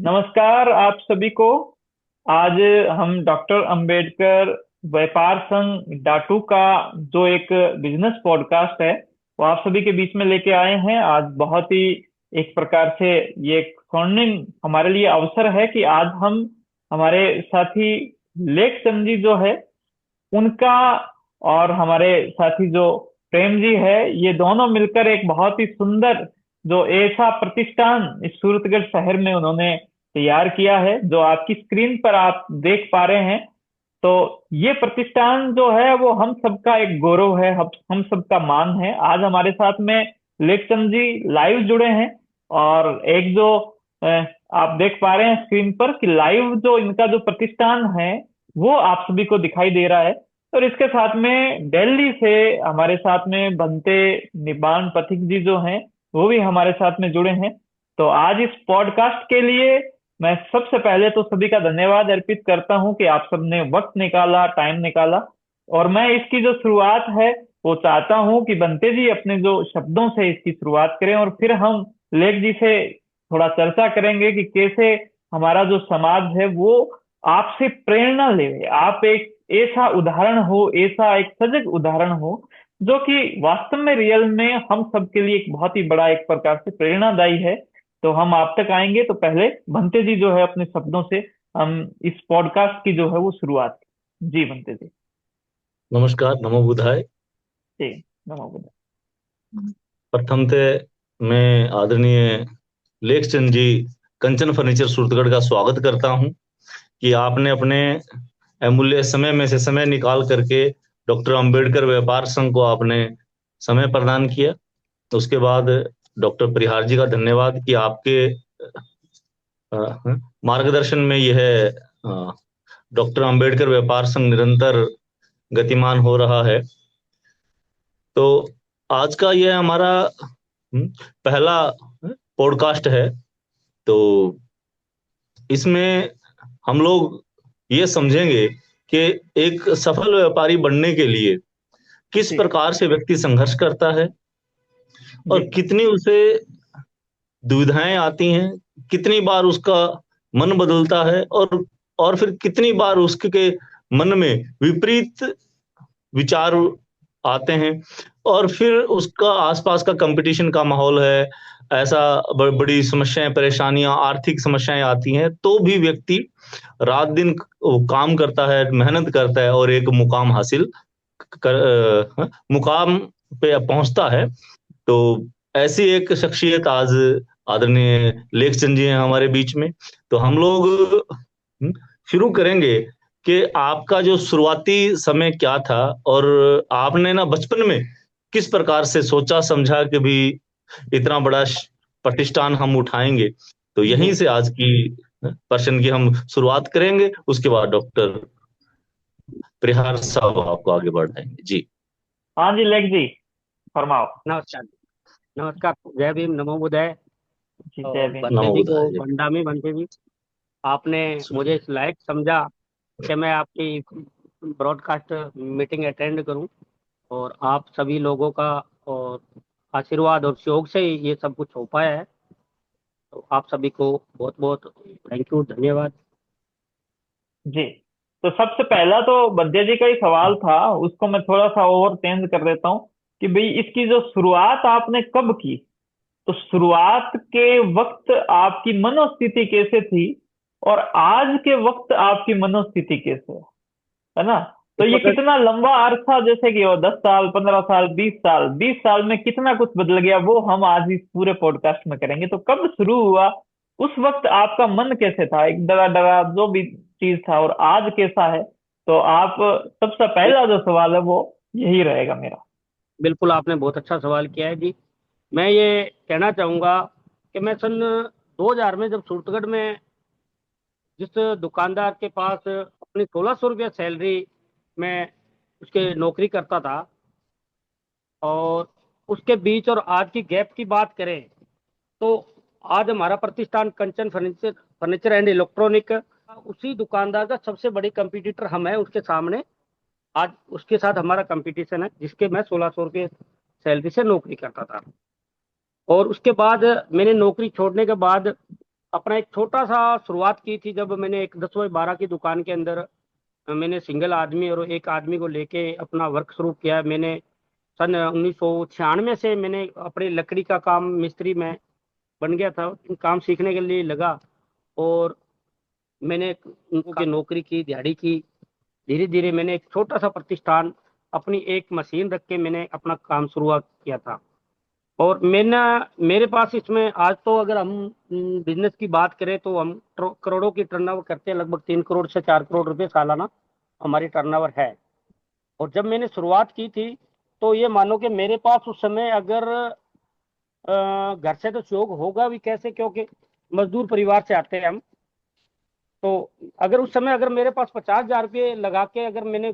नमस्कार आप सभी को। आज हम डॉक्टर अंबेडकर व्यापार संघ डाटू का जो एक बिजनेस पॉडकास्ट है वो आप सभी के बीच में लेके आए हैं। आज बहुत ही एक प्रकार से ये एक स्वर्णिम हमारे लिए अवसर है कि आज हम हमारे साथी लेख चंद जी जो है उनका और हमारे साथी जो प्रेम जी है ये दोनों मिलकर एक बहुत ही सुंदर जो ऐसा प्रतिष्ठान इस सूरतगढ़ शहर में उन्होंने तैयार किया है जो आपकी स्क्रीन पर आप देख पा रहे हैं। तो ये प्रतिष्ठान जो है वो हम सबका एक गौरव है, हम सबका मान है। आज हमारे साथ में लेखचंद जी लाइव जुड़े हैं और एक जो आप देख पा रहे हैं स्क्रीन पर कि लाइव जो इनका जो प्रतिष्ठान है वो आप सभी को दिखाई दे रहा है। और इसके साथ में दिल्ली से हमारे साथ में बनते निबान पथिक जी जो हैं वो भी हमारे साथ में जुड़े हैं। तो आज इस पॉडकास्ट के लिए मैं सबसे पहले तो सभी का धन्यवाद अर्पित करता हूं कि आप सबने वक्त निकाला, टाइम निकाला। और मैं इसकी जो शुरुआत है वो चाहता हूं कि बंते जी अपने जो शब्दों से इसकी शुरुआत करें और फिर हम लेख जी से थोड़ा चर्चा करेंगे कि कैसे हमारा जो समाज है वो आपसे प्रेरणा ले। आप एक ऐसा उदाहरण हो, ऐसा एक सजग उदाहरण हो जो कि वास्तव में रियल में हम सबके लिए एक बहुत ही बड़ा एक प्रकार से प्रेरणादायी है। तो हम आप तक आएंगे तो पहले भंते जी जो है अपने शब्दों से हम इस पॉडकास्ट की जो है वो शुरुआत। जी भंते जी। नमस्कार, नमो बुद्धाय। जी। नमो बुद्ध। प्रथमतः मैं आदरणीय लेखचंद जी कंचन फर्नीचर सूरतगढ़ का स्वागत करता हूं कि आपने अपने अमूल्य समय में से समय निकाल करके डॉक्टर अंबेडकर व्यापार संघ को आपने समय प्रदान किया। उसके बाद डॉक्टर परिहार जी का धन्यवाद कि आपके मार्गदर्शन में यह डॉक्टर अंबेडकर व्यापार संघ निरंतर गतिमान हो रहा है। तो आज का यह हमारा पहला पॉडकास्ट है। तो इसमें हम लोग ये समझेंगे कि एक सफल व्यापारी बनने के लिए किस जी। प्रकार से व्यक्ति संघर्ष करता है जी। और कितनी उसे दुविधाएं आती हैं, कितनी बार उसका मन बदलता है और फिर कितनी बार उसके मन में विपरीत विचार आते हैं और फिर उसका आसपास का कंपटीशन का माहौल है। ऐसा बड़ी समस्याएं, परेशानियां, आर्थिक समस्याएं आती हैं तो भी व्यक्ति रात दिन काम करता है, मेहनत करता है और एक मुकाम हासिल मुकाम पे पहुंचता है। तो ऐसी एक शख्सियत आज आदरणीय लेखचंद जी हैं हमारे बीच में। तो हम लोग हम्म, शुरू करेंगे कि आपका जो शुरुआती समय क्या था और आपने ना बचपन में किस प्रकार से सोचा समझा कि भी इतना बड़ा प्रतिष्ठान हम उठाएंगे। तो जी। यहीं से आज की प्रश्न की हम शुरुआत करेंगे, उसके बाद डॉक्टर प्रहार साहब आपको आगे बढ़ाएंगे जी। हाँ जी लेख जी, फरमाओ। नमस्कार। नमस्कार। जय भीम, नमो बुद्धाय। जी जय और भीम। बंते नमो जी को बुद्धाय। वंदामी बनते जी, आपने मुझे इस लायक समझा कि मैं आपकी ब्रॉडकास्ट मीटिंग अटेंड करूं, और आप सभी लोगों का और आशीर्वाद और सहयोग से ही ये सब कुछ हो पाया है। तो आप सभी को बहुत बहुत थैंक यू, धन्यवाद। जी। तो सबसे पहला तो बद्या जी का ही सवाल था, उसको मैं थोड़ा सा और चेंज कर देता हूँ कि भाई इसकी जो शुरुआत आपने कब की। तो शुरुआत के वक्त आपकी मनोस्थिति कैसे थी और आज के वक्त आपकी मनोस्थिति कैसे है ना। तो देखो ये सर, कितना लंबा अरसा जैसे कि वो 10 साल, 15 साल, 20 साल, 20 साल में कितना कुछ बदल गया वो हम आज इस पूरे पॉडकास्ट में करेंगे। तो कब शुरू हुआ, उस वक्त आपका मन कैसे था, एक डरा डरा जो भी चीज था, और आज कैसा है। तो आप सबसे पहला जो सवाल है वो यही रहेगा मेरा। बिल्कुल आपने बहुत अच्छा सवाल किया है जी। मैं ये कहना चाहूँगा कि मैं सन 2000 में जब सूरतगढ़ में जिस दुकानदार के पास अपनी 1600 रुपया सैलरी में उसके नौकरी करता था, और उसके बीच और आज की गैप की बात करें तो आज हमारा प्रतिष्ठान कंचन फर्नीचर फर्नीचर एंड इलेक्ट्रॉनिक, उसी दुकानदार का सबसे बड़ी कंपटीटर हम हैं उसके सामने। आज उसके साथ हमारा कंपटीशन है, जिसके मैं 1600 रुपये सैलरी से नौकरी करता था। और उसके बाद मैंने नौकरी छोड़ने के बाद अपना एक छोटा सा शुरुआत की थी, जब मैंने एक 10 बाय 12 की दुकान के अंदर मैंने सिंगल आदमी और एक आदमी को लेके अपना वर्क शुरू किया। मैंने सन 1996 से मैंने अपनी लकड़ी का काम मिस्त्री में बन गया था, काम सीखने के लिए लगा। और मैंने उनको की नौकरी की, दिहाड़ी की। धीरे धीरे मैंने एक छोटा सा प्रतिष्ठान, अपनी एक मशीन रख के मैंने अपना काम शुरुआत किया था। और मैंने, मेरे पास इसमें आज तो अगर हम बिजनेस की बात करें तो हम करोड़ों की टर्नओवर करते हैं, लगभग 3 करोड़ से 4 करोड़ रुपए सालाना हमारी टर्नओवर है। और जब मैंने शुरुआत की थी तो ये मानो कि मेरे पास उस समय अगर घर से तो शौक होगा भी कैसे, क्योंकि मजदूर परिवार से आते हैं हम। तो अगर उस समय अगर मेरे पास 50,000 रुपये लगा के अगर मैंने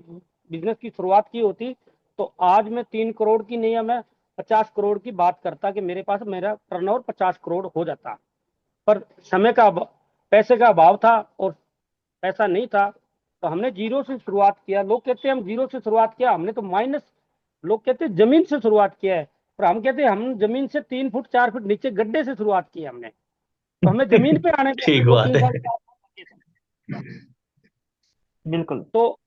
बिजनेस की शुरुआत की होती तो आज मैं 3 करोड़ की नहीं है, मैं 50 करोड़ की बात करता कि मेरे पास मेरा टर्नओवर 50 करोड़ हो जाता। पर समय का पैसे का अभाव था और पैसा नहीं था, तो हमने जीरो से शुरुआत किया। लोग कहते हैं हम जीरो से शुरुआत किया, हमने तो माइनस, लोग कहते हैं जमीन से शुरुआत किया है, पर हम कहते हैं हम जमीन से 3 फुट 4 फुट नीचे गड्ढे से शुरुआत की है हमने। तो हमें जमीन पे आने में हमें ठीक दो बात तीन साल है। का लगे थे। बिल्कुल। तो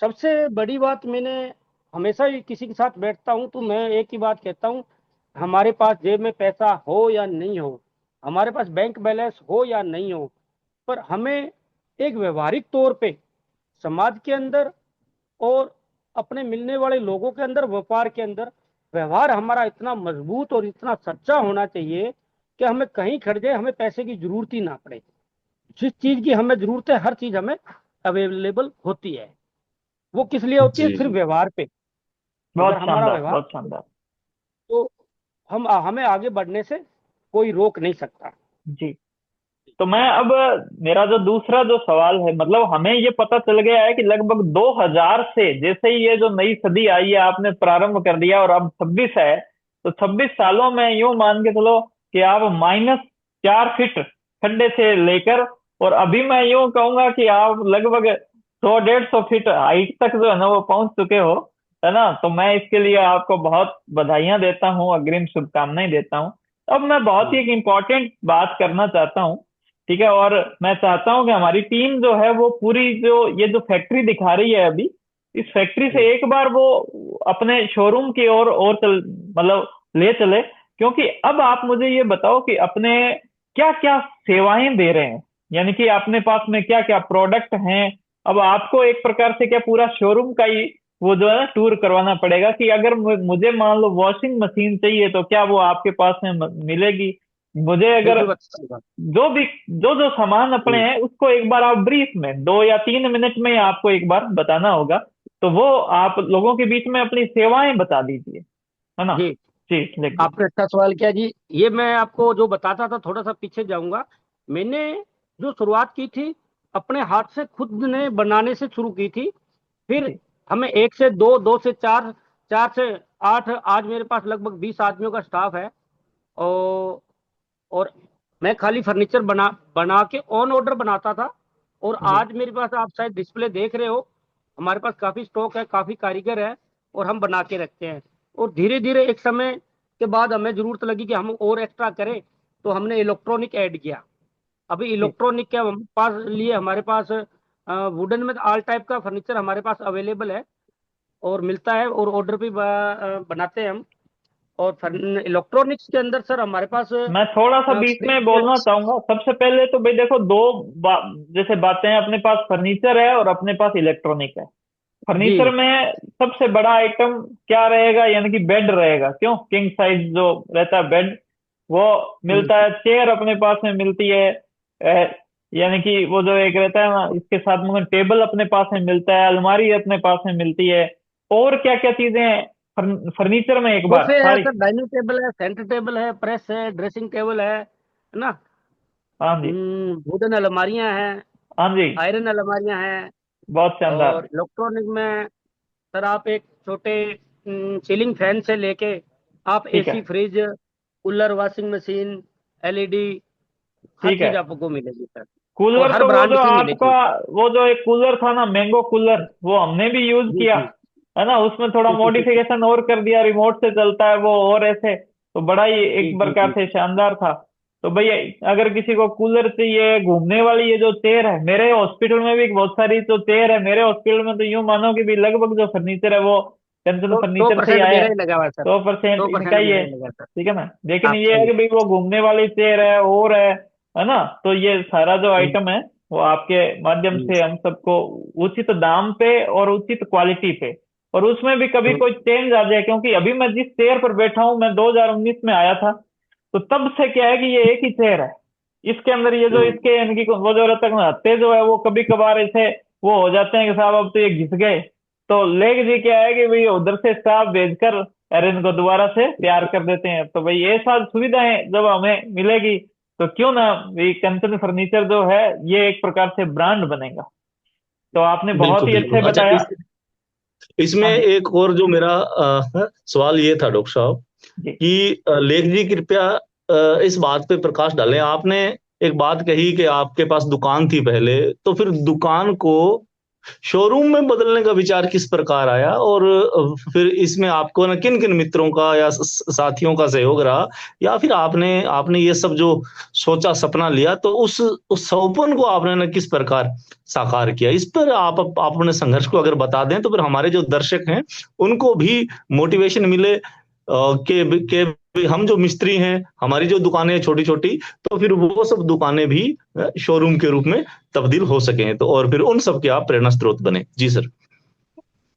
सबसे बड़ी बात, मैंने हमेशा ही किसी के साथ बैठता हूं तो मैं एक ही बात कहता हूं, हमारे पास जेब में पैसा हो या नहीं हो, हमारे पास बैंक बैलेंस हो या नहीं हो, पर हमें एक व्यवहारिक तौर पे समाज के अंदर और अपने मिलने वाले लोगों के अंदर, व्यापार के अंदर व्यवहार हमारा इतना मजबूत और इतना सच्चा होना चाहिए कि हमें कहीं खड़ जाए हमें पैसे की जरूरत ही ना पड़े। जिस चीज की हमें जरूरत है हर चीज हमें अवेलेबल होती है। वो किस लिए होती है? जी सिर्फ व्यवहार पे। अगर बहुत हमारा शानदार, व्यवहार, बहुत शानदार। तो हम हमें आगे बढ़ने से कोई रोक नहीं सकता। जी। तो मैं अब, मेरा जो दूसरा जो सवाल है, मतलब हमें ये पता चल गया है कि लगभग 2000 से जैसे ही ये जो नई सदी आई है आपने प्रारंभ कर दिया और अब 26 है, तो 26 सालों में यूं मान के चलो कि आप -4 फीट खड्डे से लेकर, और अभी मैं यूं कहूंगा कि आप लगभग 100 150 फीट हाइट तक जो है ना वो पहुंच चुके हो, है ना। तो मैं इसके लिए आपको बहुत बधाइयां देता हूँ, अग्रिम शुभकामनाएं देता हूँ। अब मैं बहुत ही जी एक इम्पोर्टेंट बात करना चाहता हूँ, ठीक है। और मैं चाहता हूं कि हमारी टीम जो है वो पूरी जो ये जो फैक्ट्री दिखा रही है अभी, इस फैक्ट्री से जी एक बार वो अपने शोरूम की ओर और चल, मतलब ले चले। क्योंकि अब आप मुझे ये बताओ कि अपने क्या क्या सेवाएं दे रहे हैं, यानी कि अपने पास में क्या क्या प्रोडक्ट हैं। अब आपको एक प्रकार से क्या पूरा शोरूम का ही वो जो है टूर करवाना पड़ेगा कि अगर मुझे मान लो वॉशिंग मशीन चाहिए तो क्या वो आपके पास में मिलेगी। मुझे अगर बिल्कुल बताऊंगा। जो भी जो जो सामान अपने जी हैं उसको एक बार आप ब्रीफ में 2 या 3 मिनट में आपको एक बार बताना होगा, तो वो आप लोगों के बीच में अपनी सेवाएं बता दीजिए, है ना। जी, जी लिखिए। आपने अच्छा सवाल किया जी। ये मैं आपको जो बताता था, थोड़ा सा पीछे जाऊंगा। मैंने जो शुरुआत की थी अपने हाथ से खुद ने बनाने से शुरू की थी। फिर जी हमें 1 से 2, 2 से 4, 4 से 8, आज मेरे पास लगभग 20 आदमियों का स्टाफ है। और और मैं खाली फर्नीचर बना बना के ऑन ऑर्डर बनाता था। और जी आज मेरे पास, आप शायद डिस्प्ले देख रहे हो, हमारे पास काफी स्टॉक है, काफी कारीगर है, और हम बना के रखते हैं। और धीरे धीरे एक समय के बाद हमें जरूरत लगी कि हम और एक्स्ट्रा करें, तो हमने इलेक्ट्रॉनिक ऐड किया। अभी जी इलेक्ट्रॉनिक के पास लिए हमारे पास वुडन में ऑल टाइप का फर्नीचर हमारे पास अवेलेबल है और मिलता है, और ऑर्डर भी बनाते हैं हम। और इलेक्ट्रॉनिक्स के अंदर सर हमारे पास मैं थोड़ा सा बीच में फ्रिज। बोलना चाहूंगा। सबसे पहले तो भाई देखो, जैसे बातें हैं, अपने पास फर्नीचर है और अपने पास इलेक्ट्रॉनिक है। जी फर्नीचर में सबसे बड़ा आइटम क्या रहेगा, यानी कि बेड रहेगा। क्यों? किंग साइज जो रहता है बेड वो हम्म, मिलता है। चेयर अपने पास में मिलती है, यानी कि वो जो एक रहता है ना, इसके साथ में टेबल अपने पास में मिलता है, अलमारी अपने पास में मिलती है। और क्या क्या चीजें हैं फर्नीचर में, एक बार सोफे है सारी। सर, डाइनिंग टेबल है, सेंटर टेबल है, प्रेस है, ड्रेसिंग टेबल है ना। हाँ जी। वुडन अलमारियां हैं, हाँ जी। आयरन अलमारियां हैं। बहुत शानदार। और इलेक्ट्रॉनिक में सर आप एक छोटे सीलिंग फैन से लेके आप ठीक एसी, है। Fridge, cooler, washing machine, LED, हर ठीक है। चीज आपको मिलेगी सर। और कूलर हर तो वो ब्रांड जो की आपका, मिलेगी। वो जो एक कूलर था ना, मैंगो कूलर, वो हमने भी यूज जी किया, जी है ना। उसमें थोड़ा जी जी जी मॉडिफिकेशन और कर दिया, रिमोट से चलता है वो, और ऐसे तो बड़ा ही जी एक जी प्रकार जी से शानदार था। तो भैया अगर किसी को कूलर चाहिए, घूमने वाली ये जो चेयर है, मेरे हॉस्पिटल में भी बहुत सारी तो चेयर है। मेरे हॉस्पिटल में तो यूं मानो कि भी लगभग जो फर्नीचर है वो कंचन तो सौ फर्नीचर से ही परसेंट आया मेरा है। ही लगा हुआ है सर। 100% सौ इनका परसेंट ही मेरा है। ही लगा है सर। ठीक है ना, लेकिन ये आपका है ही कि है। भाई वो घूमने वाली चेयर है और है ना। तो ये सारा जो हम्म, आइटम है वो आपके माध्यम हम्म, से हम सबको उचित दाम पे और उचित क्वालिटी पे, और उसमें भी कभी हम्म, कोई चेंज आ जाए, क्योंकि अभी मैं जिस चेयर पर बैठा हूं मैं 2019 में आया था, तो तब से क्या है कि ये एक ही चेयर है। इसके अंदर ये जो हम्म, इसके इनकी वो जो तक हत्ते जो है वो कभी कभार ऐसे वो हो जाते हैं कि साहब अब तो ये घिस गए। तो लेग जी क्या है कि भाई उधर से स्टाफ भेजकर अरे इनको दोबारा से तैयार कर देते हैं। तो भाई ये सब सुविधाएं जब हमें मिलेगी तो क्यों ना भाई कंचन फर्नीचर जो है ये एक प्रकार से ब्रांड बनेगा। तो आपने बहुत बिल्कुल ही अच्छे बिल्कुल। अच्छा, बताया। इसमें हाँ जी। एक और जो मेरा सवाल ये था डॉक्टर साहब जी। कि लेख जी कृपया इस बात पे प्रकाश डालें। आपने एक बात कही कि आपके पास दुकान थी पहले, तो फिर दुकान को शोरूम में बदलने का विचार किस प्रकार आया, और फिर इसमें आपको ना किन किन मित्रों का या साथियों का सहयोग रहा, या फिर आपने आपने ये सब जो सोचा सपना लिया, तो उस सपन को आपने ना किस प्रकार साकार किया, इस पर आप अपने संघर्ष को अगर बता दें तो फिर हमारे जो दर्शक हैं उनको भी मोटिवेशन मिले के हम जो मिस्त्री हैं, हमारी जो दुकानें हैं छोटी छोटी, तो फिर वो सब दुकानें भी शोरूम के रूप में तब्दील हो सके, तो और फिर उन सब के आप प्रेरणा स्रोत बने। जी सर।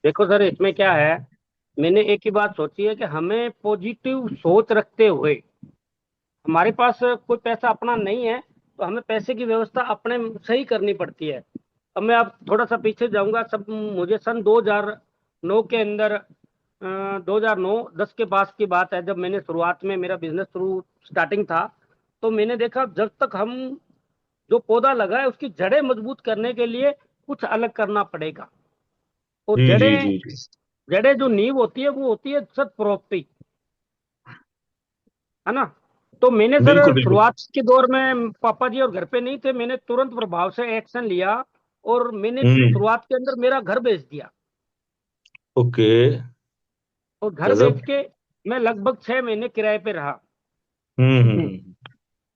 देखो सर, इसमें क्या है, मैंने एक ही बात सोची है कि हमें पॉजिटिव सोच रखते हुए, हमारे पास कोई पैसा अपना नहीं है तो हमें पैसे की व्यवस्था अपने से ही करनी पड़ती है। अब मैं अब थोड़ा सा पीछे जाऊंगा, सब मुझे सन 2009 के अंदर 2009-10 के पास की बात है, जब मैंने शुरुआत में मेरा बिजनेस शुरू स्टार्टिंग था। तो मैंने देखा जब तक हम जो पौधा लगा है उसकी जड़ें मजबूत करने के लिए कुछ अलग करना पड़ेगा। और जी जी जड़ें जी जी। जड़ें जो नींव होती है वो होती है सत प्रॉपर्टी, है ना। तो मैंने सर बिल्कुल बिल्कुल। शुरुआत के दौर में पापा जी और घर पे नहीं थे, मैंने तुरंत प्रभाव से एक्शन लिया और मैंने हम्म। शुरुआत के अंदर मेरा घर बेच दिया। ओके। और घर बेच गजब। के मैं लगभग 6 महीने किराए पे रहा। जी। हम्म।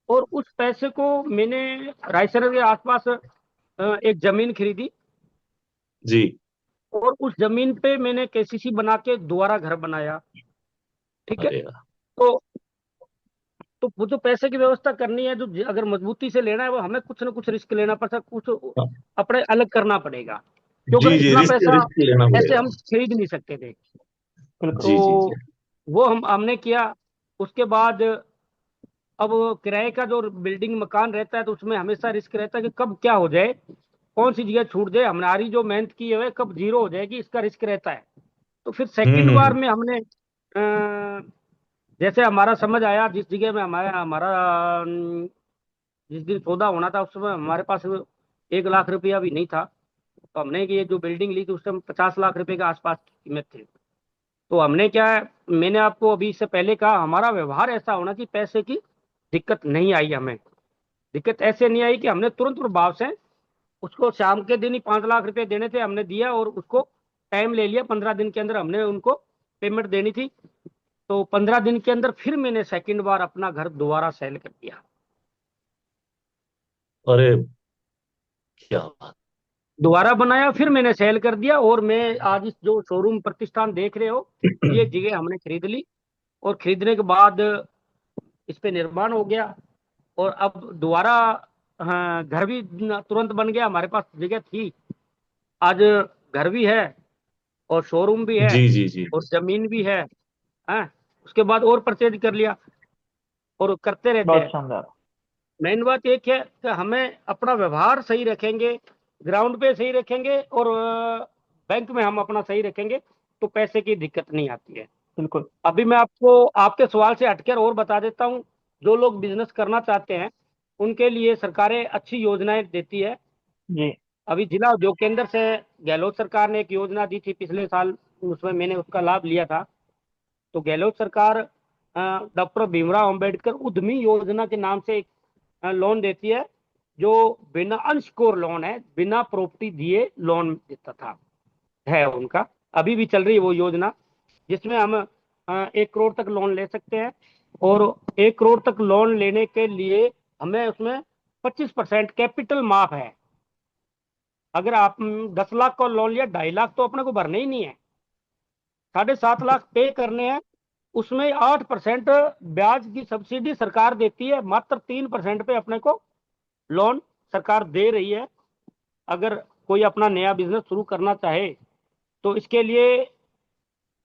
और उस पैसे को मैंने रायसर के आसपास एक जमीन खरीदी। जी। और उस जमीन पे मैंने केसीसी बना के दोबारा घर बनाया। ठीक है। अरे यार। तो तो वो जो पैसे की व्यवस्था करनी है, जो अगर मजबूती से लेना है, वो हमें कुछ ना कुछ रिस्क लेना पड़ता, कुछ हाँ, अपने अलग करना पड़ेगा, क्योंकि जी जी, इतना रिस्क पैसा रिस्क लेना ऐसे पड़ेगा। हम खरीद नहीं सकते थे। बिल्कुल। जी जी तो जी। वो हमने किया। उसके बाद अब किराए का जो बिल्डिंग मकान रहता है तो उसमें हमेशा रिस्क रहता है कि कब क्या हो जाए, कौन सी जगह छूट जाए, हमारी जो मेहनत की है कब जीरो हो जाएगी, इसका रिस्क रहता है। तो फिर सेकंड बार हम्म। में हमने जैसे हमारा समझ आया, जिस जगह में हमारा हमारा जिस दिन सौदा होना था उस समय हमारे पास 1 लाख रुपया भी नहीं था। तो हमने ये जो बिल्डिंग ली थी उस समय 50 लाख रुपए के आसपास की कीमत थी। तो हमने क्या है, मैंने आपको अभी इससे पहले कहा, हमारा व्यवहार ऐसा होना कि पैसे की दिक्कत नहीं आई हमें। दिक्कत ऐसे नहीं आई कि हमने तुरंत प्रभाव से उसको शाम के दिन ही 5 लाख रुपए देने थे, हमने दिया और उसको टाइम ले लिया, 15 दिन के अंदर हमने उनको पेमेंट देनी थी। तो 15 दिन के अंदर फिर मैंने सेकंड बार अपना घर दोबारा सेल कर दिया। अरे क्या बात। दोबारा बनाया, फिर मैंने सेल कर दिया, और मैं आज इस जो शोरूम प्रतिष्ठान देख रहे हो, ये जगह हमने खरीद ली। और खरीदने के बाद इस पे निर्माण हो गया। और अब दोबारा, हाँ, घर भी तुरंत बन गया, हमारे पास जगह थी। आज घर भी है और शोरूम भी है जी जी जी। और जमीन भी है। हाँ, उसके बाद और परचेज कर लिया और करते रहते बहुत हैं। शानदार। मेन बात एक है कि हमें अपना व्यवहार सही रखेंगे, ग्राउंड पे सही रखेंगे और बैंक में हम अपना सही रखेंगे, तो पैसे की दिक्कत नहीं आती है। बिल्कुल। अभी मैं आपको आपके सवाल से हटकर और बता देता हूँ। जो लोग बिजनेस करना चाहते हैं उनके लिए सरकारें अच्छी योजनाएं देती है। जी। अभी जिला उद्योग केंद्र से गहलोत सरकार ने एक योजना दी थी पिछले साल, उसमें मैंने उसका लाभ लिया था। तो गहलोत सरकार डॉक्टर भीमराव अंबेडकर उद्यमी योजना के नाम से एक लोन देती है, जो बिना अनसिक्योर लोन है, बिना प्रॉपर्टी दिए लोन देता था, है उनका। अभी भी चल रही है वो योजना, जिसमें हम 1 करोड़ तक लोन ले सकते हैं। और 1 करोड़ तक लोन लेने के लिए हमें उसमें 25% कैपिटल माफ है। अगर आप 10 लाख का लोन लिया, 2.5 लाख तो अपने को भरने ही नहीं है, 7.5 लाख पे करने हैं। उसमें 8% ब्याज की सब्सिडी सरकार देती है, मात्र 3% पे अपने को लोन सरकार दे रही है। अगर कोई अपना नया बिजनेस शुरू करना चाहे तो इसके लिए,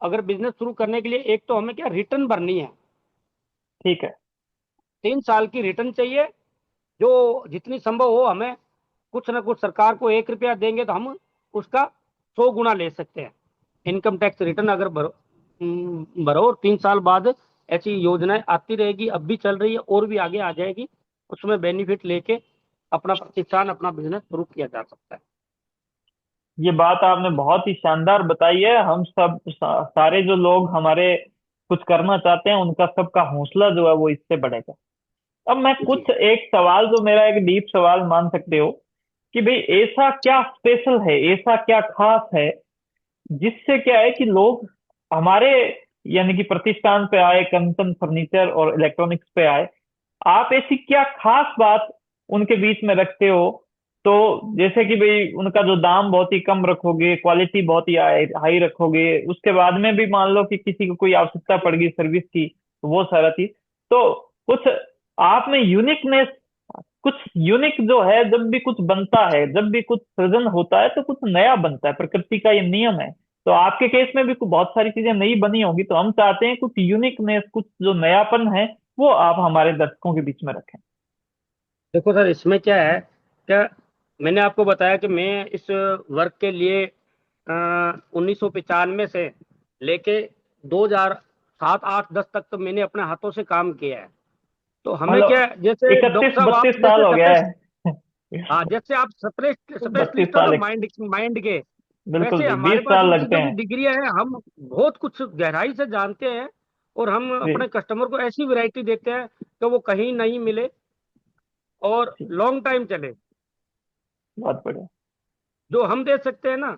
अगर बिजनेस शुरू करने के लिए एक तो हमें क्या रिटर्न भरनी है, ठीक है। 3 साल की रिटर्न चाहिए, जो जितनी संभव हो हमें कुछ ना कुछ, सरकार को 1 रुपया देंगे तो हम उसका 100 गुना ले सकते हैं। इनकम टैक्स रिटर्न अगर भरो और 3 साल बाद ऐसी योजनाएं आती रहेगी, अब भी चल रही है और भी आगे आ जाएगी, उसमें बेनिफिट लेके अपना प्रतिष्ठान, अपना बिजनेस शुरू किया जा सकता है। ये बात आपने बहुत ही शानदार बताई है। हम सब सारे जो लोग हमारे कुछ करना चाहते हैं, उनका सबका हौसला जो है वो इससे बढ़ेगा। अब मैं जी कुछ एक सवाल, जो मेरा एक डीप सवाल मान सकते हो, कि भाई ऐसा क्या स्पेशल है, ऐसा क्या खास है जिससे क्या है कि लोग हमारे यानी कि प्रतिष्ठान पे आए, कंचन फर्नीचर और इलेक्ट्रॉनिक्स पे आए। आप ऐसी क्या खास बात उनके बीच में रखते हो? तो जैसे कि भाई उनका जो दाम बहुत ही कम रखोगे, क्वालिटी बहुत ही हाई रखोगे, उसके बाद में भी मान लो कि किसी को कोई आवश्यकता पड़ गई सर्विस की, तो वो सारा चीज। तो कुछ आप में यूनिकनेस, कुछ यूनिक जो है, जब भी कुछ बनता है, जब भी कुछ सृजन होता है तो कुछ नया बनता है, प्रकृति का ये नियम है। तो आपके केस में भी बहुत सारी चीजें नई बनी होंगी, तो हम चाहते हैं कुछ यूनिकनेस, कुछ जो नयापन है वो आप हमारे दर्शकों के बीच में रखें। देखो सर, इसमें क्या है, क्या मैंने आपको बताया कि मैं इस वर्क के लिए 1995 से लेके 2007, 8, 10 तक तो मैंने अपने हाथों से काम किया है। तो हमें क्या मतलब है, जैसे डॉक्टर 31 साहब आप 32 साल जैसे हो गया स्पेश है। हाँ, जैसे आप बत्तीस स्पेशलिस्ट हो ना साल माइंड माइंड के, बिल्कुल वैसे जी, हमारे 20 पास साल इनकी लगते जो भी हैं। डिग्रियां हैं, हम बहुत कुछ गहराई से जानते हैं। और हम जी अपने कस्टमर को ऐसी वैरायटी देते हैं कि वो कहीं नहीं मिले और जी, लॉन्ग टाइम चले, बहुत बढ़िया। जो हम दे सकते हैं ना।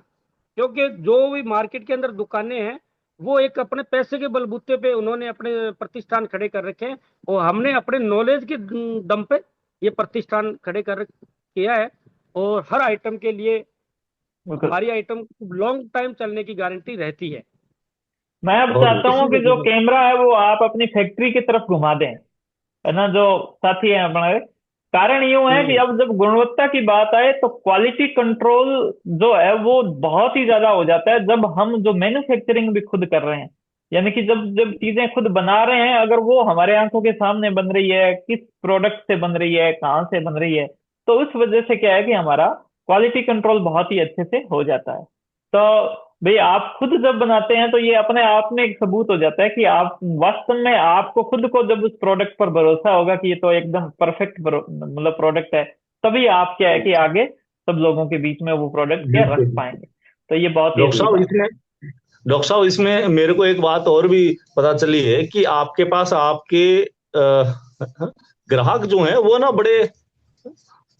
क्योंकि जो भी मार्केट के अंदर दुकानें हैं, वो एक अपने पैसे के बलबूते पे उन्होंने अपने प्रतिष्ठान खड़े कर रखे हैं, और हमने अपने नॉलेज के दम पे ये प्रतिष्ठान खड़े कर किया है। और हर आइटम के लिए बिल्कुल। हमारी आइटम लॉन्ग टाइम चलने की गारंटी रहती है। मैं अब बहुत चाहता बढ़िया। हूँ इसी कि जो वजह से कैमरा है वो आप अपनी फैक्ट्री की तरफ घुमा दें, है ना, जो साथी हैं हमारे। कारण यूं है कि हम्म अब जब गुणवत्ता की बात आए तो क्वालिटी कंट्रोल जो है वो बहुत ही ज्यादा हो जाता है जब हम जो मैन्युफैक्चरिंग भी खुद कर रहे हैं। यानी कि जब जब चीजें खुद बना रहे हैं, अगर वो हमारे आंखों के सामने बन रही है, किस प्रोडक्ट से बन रही है, कहाँ से बन रही है, तो उस वजह से क्या है कि हमारा क्वालिटी कंट्रोल बहुत ही अच्छे से हो जाता है। तो भाई आप खुद जब बनाते हैं तो ये अपने आप में एक सबूत हो जाता है कि आप वास्तव में, आपको खुद को जब उस प्रोडक्ट पर भरोसा होगा कि ये तो एकदम परफेक्ट मतलब प्रोडक्ट है, तभी आप क्या है कि आगे सब लोगों के बीच में वो प्रोडक्ट क्या रख बिल्कुल। पाएंगे। तो ये बहुत ही डॉक्टर अच्छी साहब बात इसमें डॉक्टर साहब इसमें मेरे को एक बात और भी पता चली है कि आपके पास आपके ग्राहक जो हैं वो ना बड़े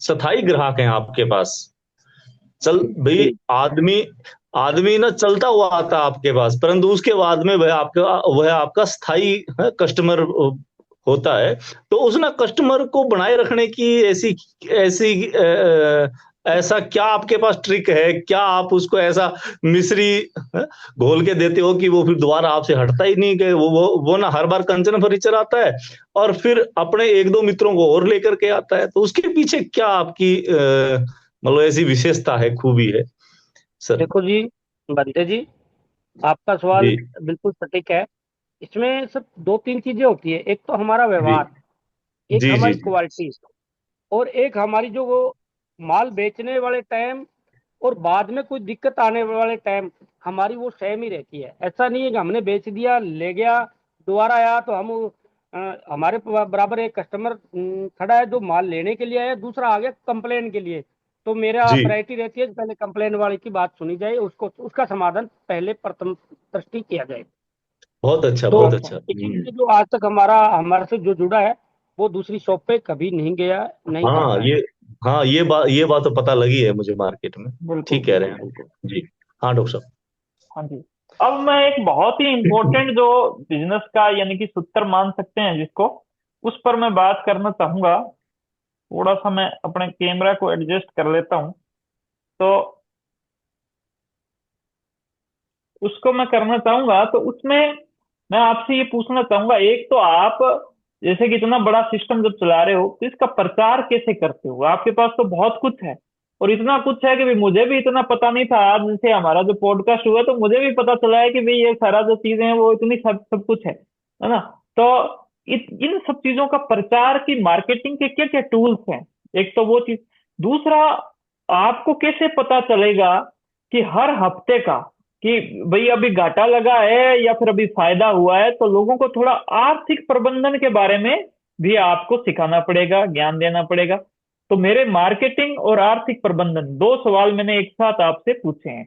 स्थायी ग्राहक हैं आपके पास। चल भाई, जी आदमी आदमी ना चलता हुआ आता है आपके पास, परंतु उसके बाद में वह आपका स्थायी कस्टमर होता है। तो उस ना कस्टमर को बनाए रखने की ऐसी ऐसी ऐसा क्या आपके पास ट्रिक है? क्या आप उसको ऐसा मिश्री घोल के देते हो कि वो फिर दोबारा आपसे हटता ही नहीं, कि वो ना हर बार कंचन फर्नीचर आता है और फिर अपने एक दो मित्रों को और लेकर के आता है? तो उसके पीछे क्या आपकी मतलब ऐसी विशेषता है, खूबी है सर? देखो जी, बंदे जी, आपका सवाल जी बिल्कुल सटीक है। इसमें सब 2-3 चीजें होती है, एक तो हमारा जी व्यवहार, एक जी जी हमारी क्वालिटी, और एक हमारी जो वो माल बेचने वाले टाइम और बाद में कोई दिक्कत आने वाले टाइम, हमारी वो सेम ही रहती है। ऐसा नहीं है कि हमने बेच दिया, ले गया, दोबारा आया तो हम हमारे बराबर एक कस्टमर खड़ा है जो माल लेने के लिए आया, दूसरा आ गया कंप्लेन के लिए। तो मेरा जी। प्रायोरिटी रहती है कि पहले कंप्लेन वाले की बात सुनी जाए, उसको उसका समाधान पहले प्रथम दृष्टि किया जाए। बहुत अच्छा, तो बहुत अच्छा। अच्छा। इसीलिए जो आज तक हमारा हमारे से जो जुड़ा है, वो दूसरी शॉप पे कभी नहीं गया, नहीं हाँ जाता है। ये हाँ ये बात तो पता लगी है मुझे मार्केट में। बिल्कुल ठीक कह रहे बिल्कुल हैं बिल्कुल। आप। जी। हाँ डॉक्टर साहब। हाँ जी। अब मैं एक बहुत ही इम्पोर्टेंट जो बिजनेस का यानी कि सूत्र मान सकते हैं जिसको, उस पर मैं बात करना चाहूंगा। थोड़ा सा मैं अपने कैमरा को एडजस्ट कर लेता हूँ, तो उसको मैं करना चाहूंगा। तो उसमें मैं आपसे ये पूछना चाहूंगा, एक तो आप जैसे कि इतना बड़ा सिस्टम जब चला रहे हो तो इसका प्रचार कैसे करते हो? आपके पास तो बहुत कुछ है, और इतना कुछ है कि भाई मुझे भी इतना पता नहीं था। आज जैसे हमारा जो पॉडकास्ट हुआ तो मुझे भी पता चला है कि भाई ये सारा जो चीजें हैं वो इतनी सब सब कुछ है ना? तो इन सब चीजों का प्रचार की मार्केटिंग के क्या क्या टूल्स हैं? एक तो वो चीज। दूसरा, आपको कैसे पता चलेगा कि हर हफ्ते का, कि भाई अभी घाटा लगा है या फिर अभी फायदा हुआ है? तो लोगों को थोड़ा आर्थिक प्रबंधन के बारे में भी आपको सिखाना पड़ेगा, ज्ञान देना पड़ेगा। तो मेरे मार्केटिंग और आर्थिक प्रबंधन दो सवाल मैंने एक साथ आपसे पूछे हैं,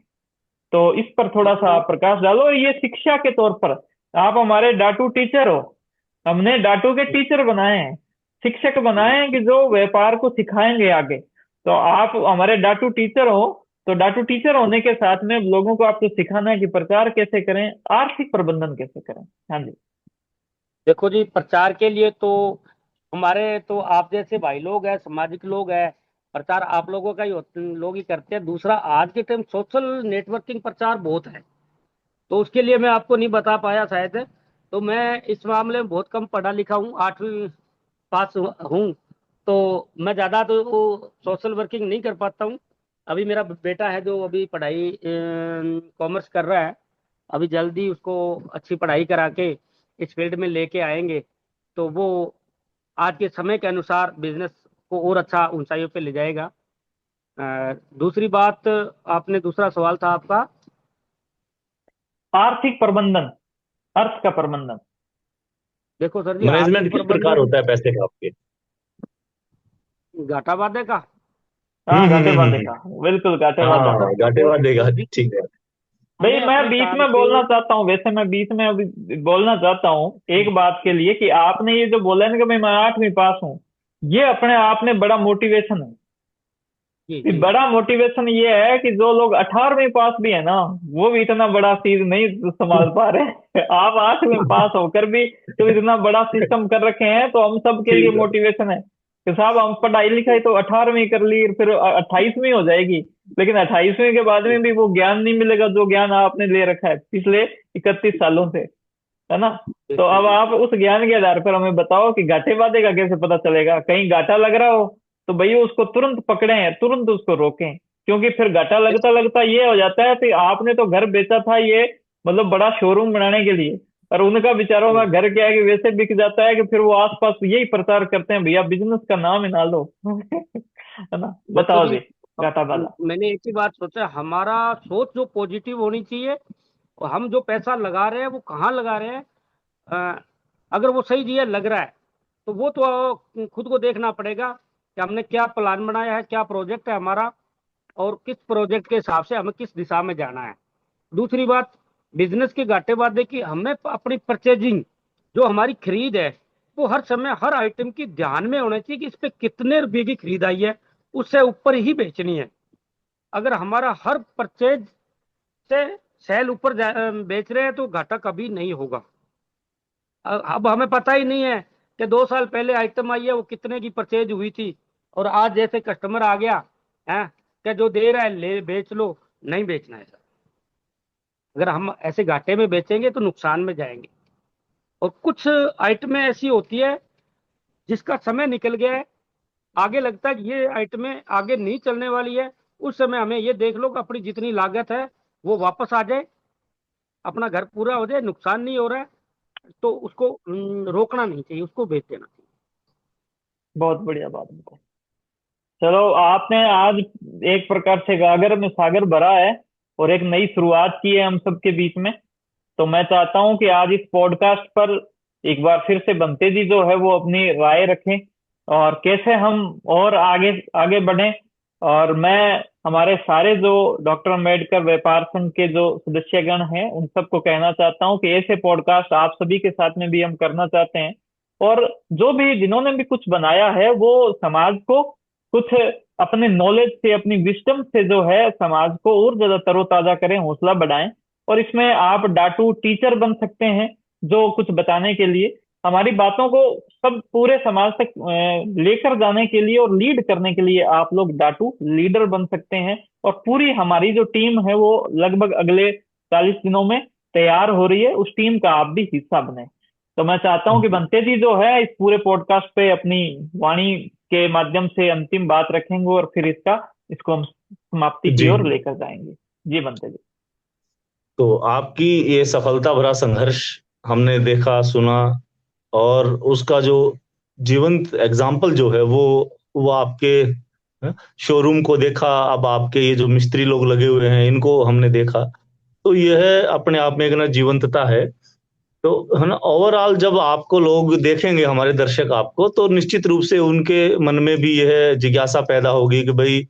तो इस पर थोड़ा सा देखो आप प्रकाश डालो। ये शिक्षा के तौर पर आप हमारे डाटू टीचर हो, हमने डाटू के टीचर बनाए हैं, शिक्षक बनाए हैं कि जो व्यापार को सिखाएंगे आगे। तो आप हमारे डाटू टीचर हो, तो डाटू टीचर होने के साथ में लोगों को आपको सिखाना है कि प्रचार कैसे करें, आर्थिक प्रबंधन कैसे करें। हाँ जी। देखो जी, प्रचार के लिए तो हमारे तो आप जैसे भाई लोग हैं, सामाजिक लोग हैं, प्रचार आप लोगों का ही लोग ही करते हैं। दूसरा, आज के टाइम सोशल नेटवर्किंग प्रचार बहुत है, तो उसके लिए मैं आपको नहीं बता पाया शायद। तो मैं इस मामले में बहुत कम पढ़ा लिखा हूँ, 8वीं पास हूँ, तो मैं ज़्यादा तो वो सोशल वर्किंग नहीं कर पाता हूँ। अभी मेरा बेटा है जो अभी पढ़ाई कॉमर्स कर रहा है, अभी जल्दी उसको अच्छी पढ़ाई करा के इस फील्ड में लेके आएंगे, तो वो आज के समय के अनुसार बिजनेस को और अच्छा ऊंचाइयों पे ले जाएगा। दूसरी बात, आपने दूसरा सवाल था आपका। आर्थिक प्रबंधन, अर्थ का प्रबंधन। देखो सर जी, आर्थिक मैनेजमेंट किस प्रकार प्रबंधन होता है पैसे का आपके? घाटा वादे का। हाँ, घाटे बाधे हम्म। का, बिल्कुल घाटे बाधा देखो का। सर, हाँ, घाटे वो वादे का, उस दिन ठीक है। भाई हमें मैं अपने बीच काम में के। बोलना चाहता हूँ, वैसे मैं बीच में अभी बोलना चाहता हूँ एक बात के लिए, कि आपने ये जो बोला है ना कि मैं 8वीं पास हूँ, ये अपने आप में बड़ा मोटिवेशन है। जी कि जी। बड़ा मोटिवेशन ये है कि जो लोग 18वीं पास भी है ना, वो भी इतना बड़ा चीज नहीं संभाल पा रहे हैं। आप 8वीं पास होकर भी तो इतना बड़ा सिस्टम कर रखे हैं, तो हम सब के लिए ठीक है। मोटिवेशन है कि साहब हम पढ़ाई लिखाई तो 18वीं कर ली, फिर 28वीं हो जाएगी, लेकिन 28वीं के बाद में भी वो ज्ञान नहीं मिलेगा जो ज्ञान आपने ले रखा है पिछले 31 सालों से, है ना? तो बिल्कुल अब आप उस ज्ञान के आधार पर हमें बताओ कि घाटे वादे का कैसे पता चलेगा? कहीं घाटा लग रहा हो तो भैया उसको तुरंत पकड़ें, तुरंत उसको रोकें, क्योंकि फिर घाटा लगता लगता ये हो जाता है कि आपने तो घर बेचा था ये, मतलब बड़ा शोरूम बनाने के लिए, और उनका विचारों का घर क्या है कि वैसे बिक जाता है कि फिर वो आसपास यही प्रचार करते हैं, भैया बिजनेस का नाम ही ना लो। है ना? देखो बताओ जी, जी। घाटा वाला। मैंने एक ही बात सोचा, हमारा सोच जो पॉजिटिव होनी चाहिए, और हम जो पैसा लगा रहे हैं वो कहाँ लगा रहे हैं। अ, अगर वो सही चीज लग रहा है, तो वो तो खुद को देखना पड़ेगा कि हमने क्या प्लान बनाया है, क्या प्रोजेक्ट है हमारा, और किस प्रोजेक्ट के हिसाब से हमें किस दिशा में जाना है। दूसरी बात, बिजनेस के घाटे वादे की हमें अपनी परचेजिंग, जो हमारी खरीद है, वो हर समय हर आइटम की ध्यान में होना चाहिए कि इस पे कितने रुपए की खरीद आई है, उससे ऊपर ही बेचनी है। अगर हमारा हर परचेज से सेल ऊपर बेच रहे हैं तो घाटा कभी नहीं होगा। अब हमें पता ही नहीं है कि 2 साल पहले आइटम आई है वो कितने की परचेज हुई थी, और आज जैसे कस्टमर आ गया है कि जो दे रहा है ले बेच लो। नहीं बेचना है सर। अगर हम ऐसे घाटे में बेचेंगे तो नुकसान में जाएंगे। और कुछ आइटमें ऐसी होती है जिसका समय निकल गया है, आगे लगता है कि ये आइटमें आगे नहीं चलने वाली है, उस समय हमें ये देख लो कि अपनी जितनी लागत है वो वापस आ जाए, अपना घर पूरा हो जाए, नुकसान नहीं हो रहा है, तो उसको रोकना नहीं चाहिए, उसको बेच देना चाहिए। बहुत बढ़िया बात बताई। चलो, आपने आज एक प्रकार से गागर में सागर भरा है और एक नई शुरुआत की है हम सबके बीच में। तो मैं चाहता हूं कि आज इस पॉडकास्ट पर एक बार फिर से बंते जी जो है वो अपनी राय रखें, और कैसे हम और आगे आगे बढ़ें। और मैं हमारे सारे जो डॉक्टर अम्बेडकर व्यापार संघ के जो सदस्यगण हैं उन सबको कहना चाहता हूं कि ऐसे पॉडकास्ट आप सभी के साथ में भी हम करना चाहते हैं। और जो भी जिन्होंने भी कुछ बनाया है वो समाज को कुछ अपने नॉलेज से, अपनी विजडम से जो है समाज को और ज्यादा तरोताजा करें, हौसला बढ़ाएं। और इसमें आप डाटू टीचर बन सकते हैं, जो कुछ बताने के लिए, हमारी बातों को सब पूरे समाज तक लेकर जाने के लिए और लीड करने के लिए आप लोग डाटू लीडर बन सकते हैं। और पूरी हमारी जो टीम है वो लगभग अगले 40 दिनों में तैयार हो रही है, उस टीम का आप भी हिस्सा बने। तो मैं चाहता हूं कि बंते जी जो है इस पूरे पॉडकास्ट पे अपनी वाणी के माध्यम से अंतिम बात रखेंगे और फिर इसको हम समाप्ति की जी। ओर लेकर जाएंगे। जी बंते जी। तो आपकी ये सफलता भरा संघर्ष हमने देखा, सुना, और उसका जो जीवंत एग्जाम्पल जो है वो आपके शोरूम को देखा। अब आपके ये जो मिस्त्री लोग लगे हुए हैं इनको हमने देखा। तो यह अपने आप में एक ना जीवंतता है। तो है ना, ओवरऑल जब आपको लोग देखेंगे, हमारे दर्शक आपको, तो निश्चित रूप से उनके मन में भी यह जिज्ञासा पैदा होगी कि भाई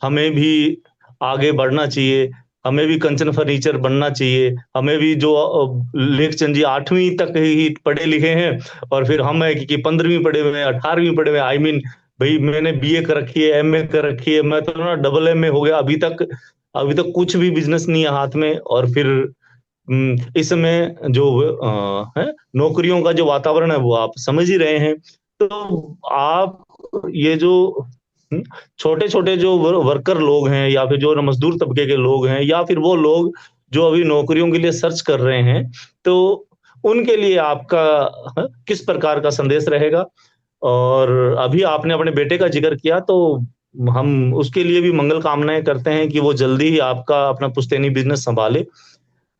हमें भी आगे बढ़ना चाहिए, हमें भी कंचन फर्नीचर बनना चाहिए। हमें भी जो लेखचंद जी 8वीं तक ही पढ़े लिखे हैं और फिर हम है कि 15वीं पढ़े हुए हैं, 18वीं पढ़े हुए हैं। आई मीन भाई मैंने बीए कर रखी है, एमए कर रखी है, मैं तो ना डबल एमए हो गया। अभी तक कुछ भी बिजनेस नहीं है हाथ में। और फिर इस समय जो है नौकरियों का जो वातावरण है वो आप समझ ही रहे हैं। तो आप ये जो छोटे छोटे जो वर्कर लोग हैं, या फिर जो मजदूर तबके के लोग हैं, या फिर वो लोग जो अभी नौकरियों के लिए सर्च कर रहे हैं, तो उनके लिए आपका किस प्रकार का संदेश रहेगा? और अभी आपने अपने बेटे का जिक्र किया, तो हम उसके लिए भी मंगल कामनाएं करते हैं कि वो जल्दी ही आपका अपना पुश्तैनी बिजनेस संभाले।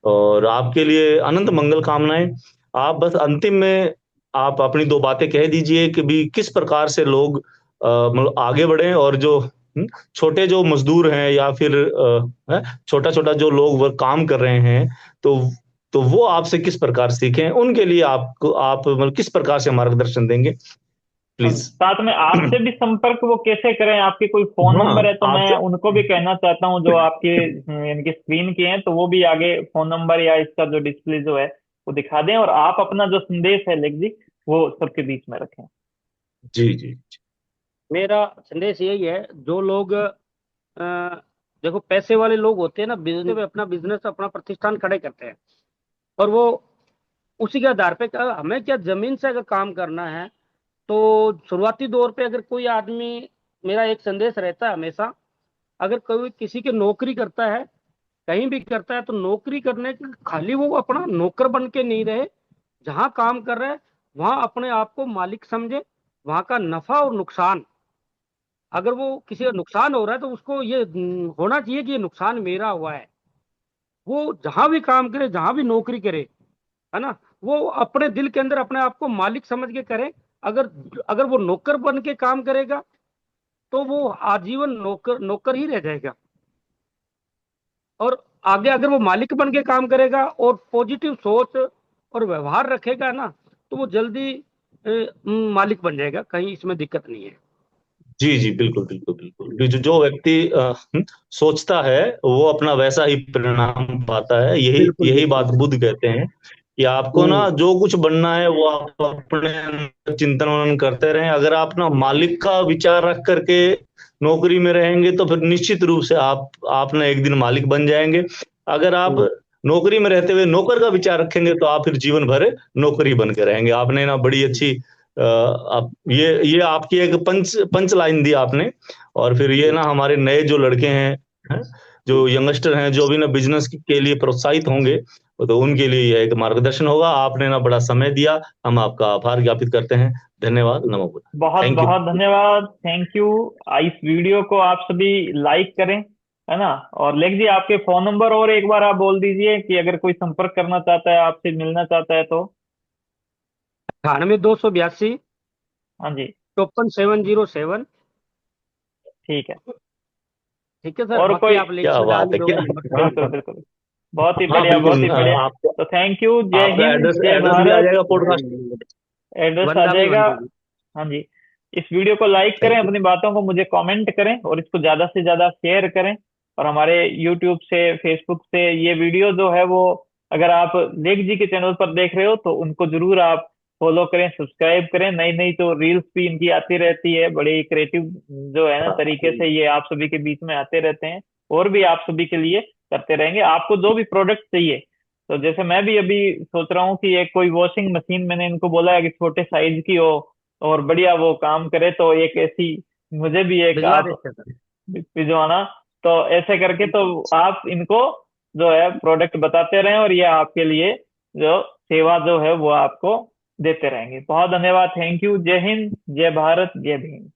और आपके लिए अनंत मंगल कामनाएं। आप बस अंतिम में आप अपनी दो बातें कह दीजिए कि भी किस प्रकार से लोग मतलब आगे बढ़े, और जो छोटे जो मजदूर हैं, या फिर छोटा छोटा जो लोग वो काम कर रहे हैं, तो तो वो आपसे किस प्रकार सीखें, उनके लिए आप मतलब किस प्रकार से मार्गदर्शन देंगे, प्लीज? साथ में आपसे भी संपर्क वो कैसे करें? आपके कोई फोन हाँ, नंबर है तो मैं आपसे। उनको भी कहना चाहता हूँ, जो आपके इनके स्क्रीन के हैं, तो वो भी आगे फोन नंबर या इसका जो डिस्प्ले जो है वो दिखा दें, और आप अपना जो संदेश है लेख जी वो सबके बीच में रखें। जी जी। मेरा संदेश यही है, जो लोग देखो पैसे वाले लोग होते हैं ना, बिजनेस में अपना बिजनेस अपना प्रतिष्ठान खड़े करते हैं, और वो उसी के आधार पे हमें क्या जमीन से अगर काम करना है, तो शुरुआती दौर पे अगर कोई आदमी, मेरा एक संदेश रहता है हमेशा, अगर कोई किसी की नौकरी करता है, कहीं भी करता है, तो नौकरी करने के खाली वो अपना नौकर बन के नहीं रहे। जहां काम कर रहे हैं वहां अपने आप को मालिक समझे। वहां का नफा और नुकसान, अगर वो किसी का नुकसान हो रहा है तो उसको ये होना चाहिए कि ये नुकसान मेरा हुआ है। वो जहां भी काम करे, जहां भी नौकरी करे, है ना, वो अपने दिल के अंदर अपने आप को मालिक समझ के करे। अगर अगर वो नौकर बन के काम करेगा, तो वो आजीवन नौकर नौकर ही रह जाएगा। और आगे अगर वो मालिक बन के काम करेगा और पॉजिटिव सोच और व्यवहार रखेगा ना, तो वो जल्दी मालिक बन जाएगा। कहीं इसमें दिक्कत नहीं है। जी जी, बिल्कुल बिल्कुल बिल्कुल। जो व्यक्ति सोचता है वो अपना वैसा ही परिणाम पाता है। यही बिल्कुल यही बिल्कुल बात बिल्कुल। बुद्ध कहते हैं कि आपको ना जो कुछ बनना है वो आप अपने अंदर चिंतन मनन करते रहें। अगर आप ना मालिक का विचार रख करके नौकरी में रहेंगे, तो फिर निश्चित रूप से आप ना एक दिन मालिक बन जाएंगे। अगर आप नौकरी में रहते हुए नौकर का विचार रखेंगे, तो आप फिर जीवन भर नौकरी बन के रहेंगे। आपने ना बड़ी अच्छी आप ये आपकी एक पंच लाइन दी आपने। और फिर ये ना हमारे नए जो लड़के हैं, जो यंगस्टर हैं, जो भी ना बिजनेस के लिए प्रोत्साहित होंगे, तो उनके लिए यह एक मार्गदर्शन होगा। आपने ना बड़ा समय दिया, हम आपका आभार ज्ञापित करते हैं। धन्यवाद, नमो बुद्धाय। बहुत थैंक यू। बहुत धन्यवाद, थैंक यू। इस वीडियो को आप सभी लाइक करें, है ना। और लेख जी आपके फोन नंबर और एक बार आप बोल दीजिए कि अगर कोई संपर्क करना चाहता है, आपसे मिलना चाहता है तो। 98 282 हाँ जी। 54707। ठीक है। ठीक है सर, और बाकी कोई? आप लिंक क्या में डाल बात ही है, दोगे क्या? नंबर हाँ बिल्कुल से। बिल्कुल। बहुत ही हाँ, बढ़िया, बहुत बिल्कुल। ही बढ़िया। आपका तो थैंक यू, जय आपका हिंद, एड्रेस जय एड्रेस भी आ भारत। जाएगा पॉडकास्ट। एड्रेस आ वंदा भी जाएगा। वंदे भी। हाँ जी। इस वीडियो को लाइक करें, थैंक यू। अपनी बातों को मुझे कमेंट करें, और इसको ज्यादा से ज्यादा शेयर करें। और हमारे यूट्यूब से, फेसबुक से ये वीडियो जो है वो, अगर आप लेख जी के चैनल पर देख रहे हो तो उनको जरूर आप फॉलो करें, सब्सक्राइब करें। नई नई तो रील्स भी इनकी आती रहती है, बड़े क्रिएटिव जो है ना तरीके से ये आप सभी के बीच में आते रहते हैं। और भी आप सभी के लिए करते रहेंगे। आपको जो भी प्रोडक्ट चाहिए, तो जैसे मैं भी अभी सोच रहा हूँ कि एक कोई वॉशिंग मशीन, मैंने इनको बोला है कि छोटे साइज की हो और बढ़िया वो काम करे, तो एक ऐसी मुझे भी एक भिजवा आप देते हैं सर। भिजवाना। तो ऐसे करके तो आप इनको जो है प्रोडक्ट बताते रहें, और ये आपके लिए जो सेवा जो है वो आपको देते रहेंगे। बहुत धन्यवाद, थैंक यू, जय हिंद, जय भारत, जय भीम।